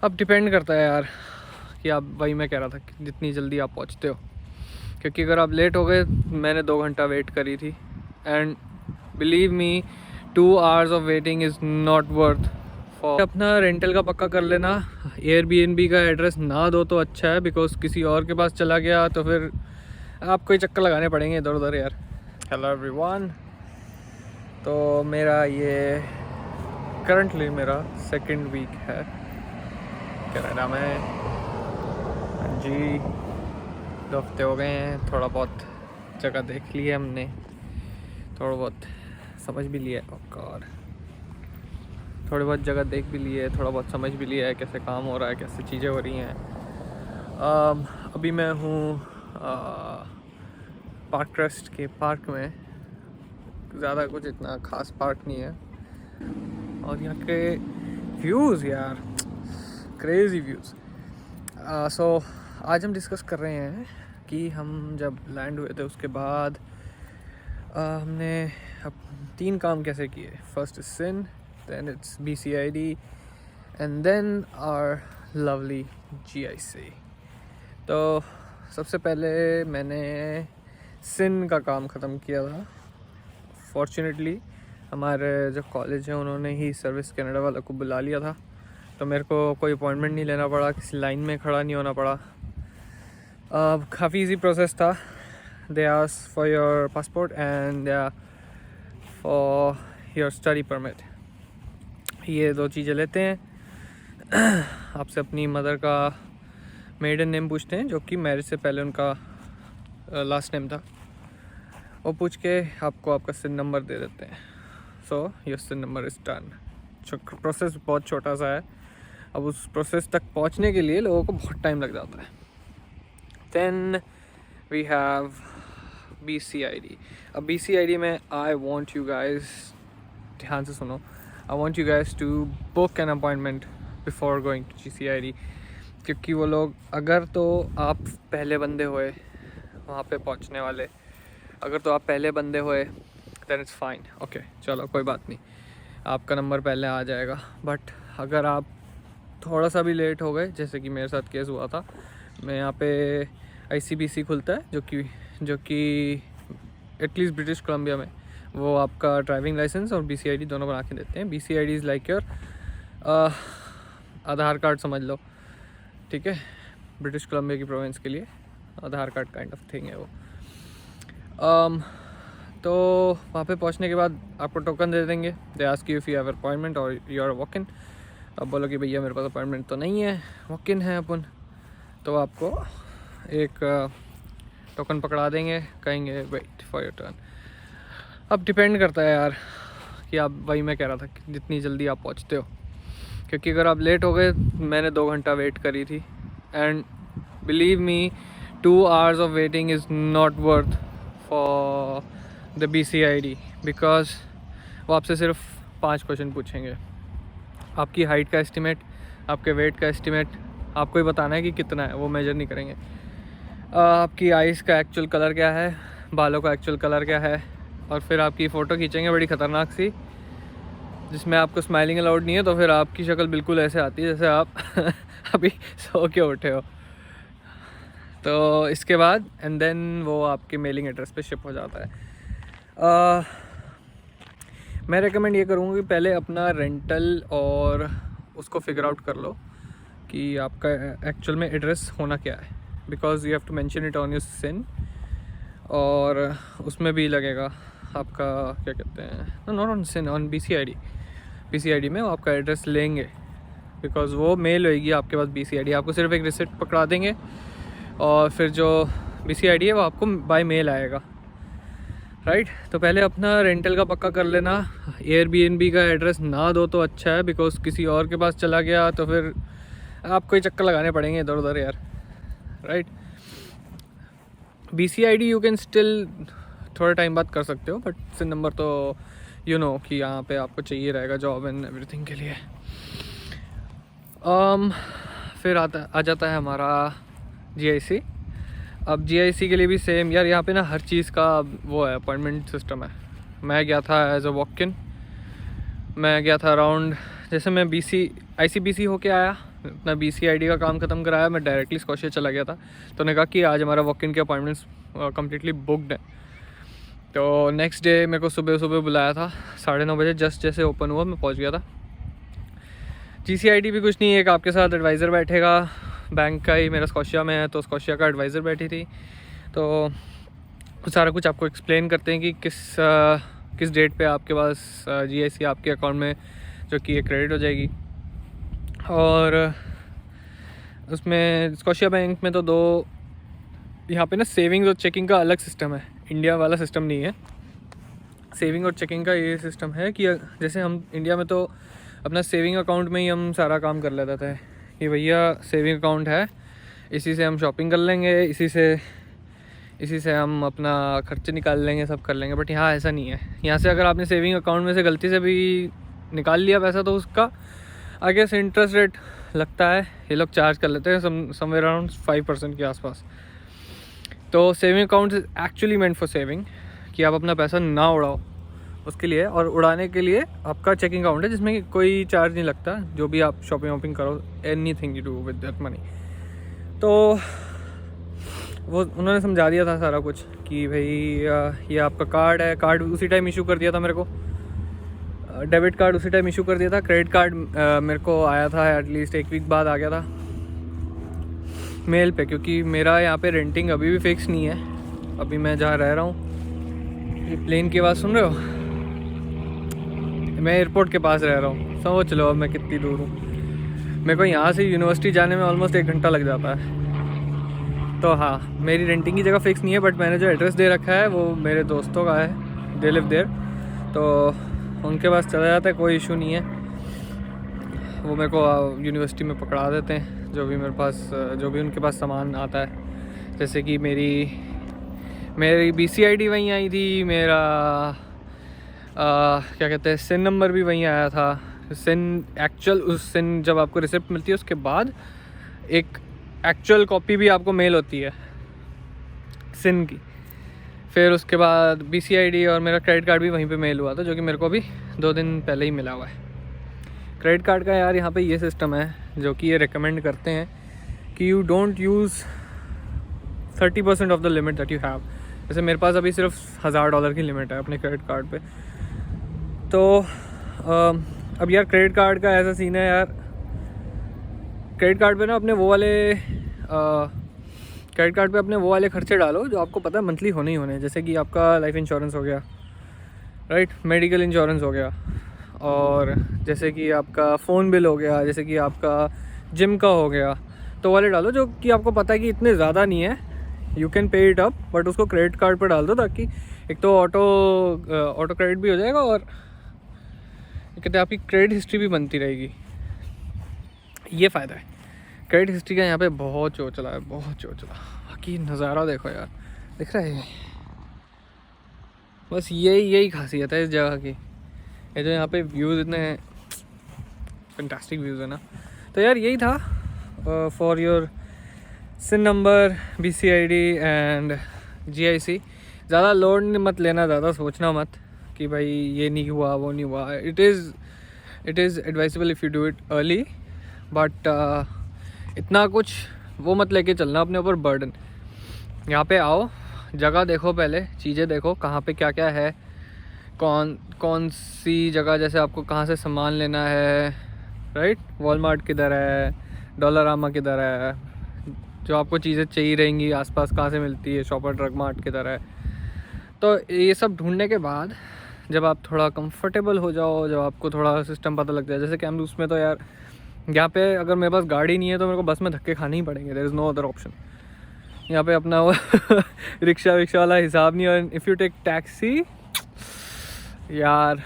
अब डिपेंड करता है यार कि आप, वही मैं कह रहा था कि जितनी जल्दी आप पहुंचते हो, क्योंकि अगर आप लेट हो गए, मैंने 2 घंटा वेट करी थी and believe me 2 hours of waiting is not worth for. अपना रेंटल का पक्का कर लेना, एयरबीएनबी का एड्रेस ना दो तो अच्छा है, बिकॉज किसी और के पास चला गया तो फिर आपको ही चक्कर लगाने पड़ेंगे इधर उधर यार। हेलो एवरीवन, तो मेरा ये करंटली मेरा सेकंड वीक है कनाडा में। हाँ जी, 2 हफ्ते हो गए हैं। थोड़ा बहुत जगह देख ली है हमने, थोड़ा बहुत समझ भी लिया है। और थोड़ी बहुत जगह देख भी ली है, थोड़ा बहुत समझ भी लिया है कैसे काम हो रहा है, कैसे चीज़ें हो रही हैं। अभी मैं हूँ पार्क ट्रस्ट के पार्क में। ज़्यादा कुछ इतना ख़ास पार्क नहीं है, और यहाँ के व्यूज़ यार, क्रेज़ी व्यूज़। सो आज हम डिस्कस कर रहे हैं कि हम जब लैंड हुए थे उसके बाद हमने अब 3 काम कैसे किए। First is SIN, then it's BCID and then our lovely GIC। तो सबसे पहले मैंने सिन का काम ख़त्म किया था। फॉर्चुनेटली हमारे जो कॉलेज है उन्होंने ही सर्विस कनाडा वालों को बुला लिया था, तो मेरे को कोई अपॉइंटमेंट नहीं लेना पड़ा, किसी लाइन में खड़ा नहीं होना पड़ा। काफ़ी इजी प्रोसेस था। They ask for your passport and for your study permit, ये 2 चीज़ें लेते हैं। आपसे अपनी मदर का मेडन नेम पूछते हैं, जो कि मैरिज से पहले उनका लास्ट नेम था। वो पूछ के आपको आपका सिन नंबर दे देते हैं। So your SIN number is done. Process बहुत छोटा सा है। अब उस प्रोसेस तक पहुंचने के लिए लोगों को बहुत टाइम लग जाता है। Then we have BCID। अब BCID में आई वॉन्ट यू गाइज, ध्यान से सुनो, I want you guys to book an appointment before going to GCID, क्योंकि वो लोग, अगर तो आप पहले बंदे हुए वहाँ पे पहुँचने वाले, अगर तो आप पहले बंदे हुए दैन इट्स फाइन, ओके चलो कोई बात नहीं, आपका नंबर पहले आ जाएगा। बट अगर आप थोड़ा सा भी लेट हो गए, जैसे कि मेरे साथ केस हुआ था, मैं यहाँ पे ICBC खुलता है, जो कि एटलीस्ट ब्रिटिश कोलंबिया में वो आपका ड्राइविंग लाइसेंस और BCID दोनों बना के देते हैं। BCID is like your Aadhaar card समझ लो, ठीक है। ब्रिटिश कोलंबिया की प्रोविंस के लिए आधार कार्ड काइंड ऑफ थिंग है वो। तो वहाँ पे पहुँचने के बाद आपको टोकन दे देंगे। They ask you if you have appointment और यू आर वॉक इन। अब बोलो कि भैया मेरे पास अपॉइंटमेंट तो नहीं है, वॉक इन है अपन, तो आपको एक टोकन पकड़ा देंगे, कहेंगे वेट फॉर योर टर्न। अब डिपेंड करता है यार कि आप, वही मैं कह रहा था कि जितनी जल्दी आप पहुँचते हो, क्योंकि अगर आप लेट हो गए, मैंने 2 घंटा वेट करी थी and believe me 2 hours of waiting is not worth for the BCID, because वो आपसे सिर्फ 5 क्वेश्चन पूछेंगे। आपकी हाइट का एस्टिमेट, आपके वेट का एस्टिमेट, आपको ही बताना है कि कितना है, वो मेजर नहीं करेंगे। आपकी आइज़ का एक्चुअल कलर क्या है, बालों का एक्चुअल कलर क्या है, और फिर आपकी फ़ोटो खींचेंगे बड़ी ख़तरनाक सी, जिसमें आपको स्माइलिंग अलाउड नहीं है, तो फिर आपकी शक्ल बिल्कुल ऐसे आती है जैसे आप अभी सो के उठे हो। तो इसके बाद एंड देन वो आपके मेलिंग एड्रेस पे शिप हो जाता है। मैं रेकमेंड ये करूँगा कि पहले अपना रेंटल और उसको फिगर आउट कर लो कि आपका एक्चुअल में एड्रेस होना क्या है, because you have to mention it on your SIN, और उसमें भी लगेगा आपका, क्या कहते हैं, not on SIN, on BCID में वो आपका एड्रेस लेंगे, बिकॉज वो मेल होएगी आपके पास BCID। आपको सिर्फ एक रिसिप्ट पकड़ा देंगे और फिर जो BCID है वो आपको बाय मेल आएगा, राइट। तो पहले अपना रेंटल का पक्का कर लेना। एयरबीएनबी का एड्रेस ना दो तो अच्छा है, बिकॉज किसी और के पास चला गया तो फिर आपको ही चक्कर लगाने पड़ेंगे इधर उधर यार, right. BCID you can still थोड़े टाइम बाद कर सकते हो, बट सिन नंबर तो यू नो कि यहाँ पे आपको चाहिए रहेगा जॉब एंड एवरीथिंग के लिए। फिर आ जाता है हमारा GIC। अब GIC के लिए भी सेम यार, यहाँ पे ना हर चीज़ का वो है, अपॉइंटमेंट सिस्टम है। मैं गया था एज अ वॉक इन, मैं गया था अराउंड, जैसे मैं ICBC होके आया अपना BCID का काम ख़त्म कराया, मैं डायरेक्टली स्कॉशिया चला गया था। तो उन्होंने कहा कि आज हमारा वॉक इन के अपॉइंटमेंट्स कम्प्लीटली बुकड है। तो नेक्स्ट डे मेरे को सुबह सुबह बुलाया था 9:30 बजे, जस्ट जैसे ओपन हुआ मैं पहुंच गया था। GCID भी कुछ नहीं है, एक आपके साथ एडवाइज़र बैठेगा, बैंक का ही, मेरा स्कॉशिया में है तो स्कॉशिया का एडवाइज़र बैठी थी। तो सारा कुछ आपको एक्सप्लेन करते हैं कि किस डेट पे आपके पास GIC आपके अकाउंट में जो कि क्रेडिट हो जाएगी। और उसमें स्कॉशिया बैंक में तो दो यहाँ पे ना सेविंग्स और चेकिंग का अलग सिस्टम है, इंडिया वाला सिस्टम नहीं है। सेविंग और चेकिंग का ये सिस्टम है कि जैसे हम इंडिया में तो अपना सेविंग अकाउंट में ही हम सारा काम कर लेते थे कि भैया सेविंग अकाउंट है, इसी से हम शॉपिंग कर लेंगे, इसी से हम अपना खर्चे निकाल लेंगे, सब कर लेंगे। बट यहाँ ऐसा नहीं है। यहाँ से अगर आपने सेविंग अकाउंट में से गलती से भी निकाल लिया पैसा तो उसका आगे से इंटरेस्ट रेट लगता है, ये लोग चार्ज कर लेते हैं समवेयर अराउंड 5% के आसपास। तो saving account is actually meant for saving, कि आप अपना पैसा ना उड़ाओ उसके लिए, और उड़ाने के लिए आपका चेकिंग अकाउंट है जिसमें कोई चार्ज नहीं लगता, जो भी आप शॉपिंग वॉपिंग करो, anything you do with that money. तो वो उन्होंने समझा दिया था सारा कुछ कि भाई ये आपका कार्ड है, कार्ड उसी टाइम इशू कर दिया था मेरे को, डेबिट कार्ड उसी टाइम इशू कर दिया था। क्रेडिट कार्ड मेरे को आया था एटलीस्ट 1 वीक बाद आ गया था मेल पे, क्योंकि मेरा यहाँ पे रेंटिंग अभी भी फिक्स नहीं है। अभी मैं जहाँ रह रहा हूँ, ये प्लेन की आवाज़ सुन रहे हो, मैं एयरपोर्ट के पास रह रहा हूँ। समझ लो अब मैं कितनी दूर हूँ। मेरे को यहाँ से यूनिवर्सिटी जाने में ऑलमोस्ट 1 घंटा लग जाता है। तो हाँ, मेरी रेंटिंग की जगह फिक्स नहीं है, बट मैंने जो एड्रेस दे रखा है वो मेरे दोस्तों का है, दे लिव देयर, तो उनके पास चला जाता है, कोई इशू नहीं है। वो मेरे को यूनिवर्सिटी में पकड़ा देते हैं, जो भी मेरे पास, जो भी उनके पास सामान आता है। जैसे कि मेरी BCID वहीं आई थी, मेरा क्या कहते हैं सिन नंबर भी वहीं आया था। सिन एक्चुअल, उस सिन जब आपको रिसिप्ट मिलती है उसके बाद एक एक्चुअल कॉपी भी आपको मेल होती है सिन की। फिर उसके बाद BCID और मेरा क्रेडिट कार्ड भी वहीं पे मेल हुआ था, जो कि मेरे को अभी 2 दिन पहले ही मिला हुआ है। क्रेडिट कार्ड का यार यहाँ पे ये सिस्टम है जो कि ये रिकमेंड करते हैं कि you don't use 30% of the limit that you have. जैसे मेरे पास अभी सिर्फ $1000 की लिमिट है अपने क्रेडिट कार्ड पे। तो अब यार क्रेडिट कार्ड का ऐसा सीन है यार, क्रेडिट कार्ड पे ना अपने वो वाले क्रेडिट कार्ड पे अपने वो वाले खर्चे डालो जो आपको पता है मंथली होने ही होने। जैसे कि आपका लाइफ इंश्योरेंस हो गया, राइट, मेडिकल इंश्योरेंस हो गया, और जैसे कि आपका फ़ोन बिल हो गया, जैसे कि आपका जिम का हो गया, तो वाले डालो जो कि आपको पता है कि इतने ज़्यादा नहीं है, you can pay it up, but उसको क्रेडिट कार्ड पर डाल दो, ताकि एक तो ऑटो क्रेडिट भी हो जाएगा और कहते हैं आपकी क्रेडिट हिस्ट्री भी बनती रहेगी। ये फ़ायदा है क्रेडिट हिस्ट्री का। यहाँ पे बहुत चोचला है, बहुत चोचला। बाकी नज़ारा देखो यार, दिख रहा है, बस यही खासियत है इस जगह की। ये जो यहाँ पे व्यूज़ इतने फैंटास्टिक व्यूज़ है ना। तो यार यही था for your SIN number, BCID and GIC। ज़्यादा लोड मत लेना, ज़्यादा सोचना मत कि भाई ये नहीं हुआ वो नहीं हुआ। It is advisable if you do it early, but इतना कुछ वो मत लेके चलना अपने ऊपर बर्डन। यहाँ पे आओ, जगह देखो, पहले चीज़ें देखो कहाँ पे क्या क्या है, कौन सी जगह, जैसे आपको कहाँ से सामान लेना है, राइट, वॉलमार्ट किधर है, डॉलरामा किधर है, जो आपको चीज़ें चाहिए रहेंगी आसपास कहाँ से मिलती है, शॉपर ड्रग मार्ट किधर है। तो ये सब ढूंढने के बाद जब आप थोड़ा कंफर्टेबल हो जाओ, जब आपको थोड़ा सिस्टम पता लग जाए, जैसे कैमरूस में तो यार यहाँ पे अगर मेरे पास गाड़ी नहीं है तो मेरे को बस में धक्के खाने ही पड़ेंगे, there is no other option. यहाँ पे अपना वो रिक्शा वाला हिसाब नहीं। और इफ़ यू टेक टैक्सी, यार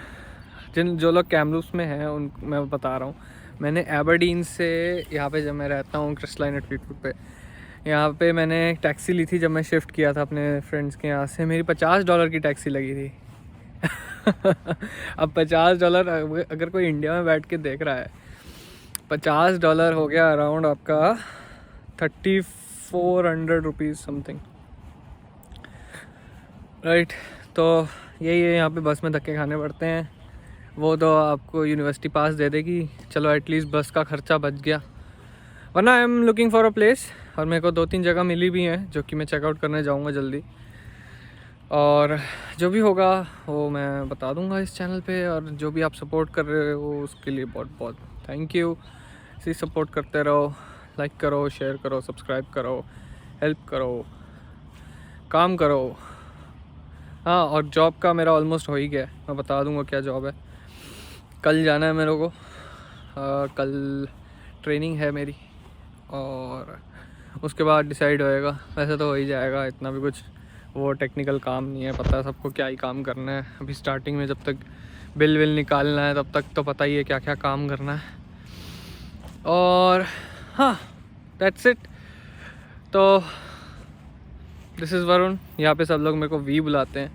जो लोग कैमरूस में हैं उन मैं बता रहा हूँ, मैंने एबरडीन से यहाँ पे जब मैं रहता हूँ क्रिस्टलाइन एट फ्लीटवुड पे, यहाँ पे मैंने एक टैक्सी ली थी जब मैं शिफ्ट किया था अपने फ्रेंड्स के यहाँ से। मेरी $50 की टैक्सी लगी थी। अब $50 अगर कोई इंडिया में बैठ के देख रहा है, $50 हो गया अराउंड आपका 3400 रुपीज़ समथिंग, राइट। तो यही है, यहाँ पे बस में धक्के खाने पड़ते हैं। वो तो आपको यूनिवर्सिटी पास दे देगी, चलो एटलीस्ट बस का ख़र्चा बच गया, वरना I am looking for a place, और मेरे को 2-3 जगह मिली भी हैं जो कि मैं चेकआउट करने जाऊँगा जल्दी। और जो भी होगा वो मैं बता दूंगा इस चैनल पे। और जो भी आप सपोर्ट कर रहे हो उसके लिए बहुत बहुत थैंक यू। इसी सपोर्ट करते रहो, लाइक करो, शेयर करो, सब्सक्राइब करो, हेल्प करो, काम करो। हाँ, और जॉब का मेरा ऑलमोस्ट हो ही गया है, मैं बता दूंगा क्या जॉब है। कल जाना है मेरे को, कल ट्रेनिंग है मेरी, और उसके बाद डिसाइड होएगा। वैसे तो हो ही जाएगा, इतना भी कुछ वो टेक्निकल काम नहीं है, पता है सबको क्या ही काम करना है। अभी स्टार्टिंग में जब तक बिल विल निकालना है तब तक तो पता ही है क्या क्या काम करना है। और हाँ, दैट्स इट। तो दिस इज़ वरुण। यहाँ पे सब लोग मेरे को वी बुलाते हैं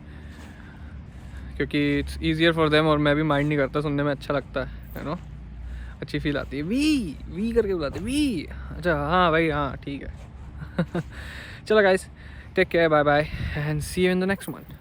क्योंकि इट्स ईजियर फॉर देम, और मैं भी माइंड नहीं करता, सुनने में अच्छा लगता है, यू नो, अच्छी फील आती है। वी वी करके बुलाते हैं, वी। अच्छा हाँ भाई, हाँ ठीक है। चलो guys, take care, bye bye, and see you in the next one.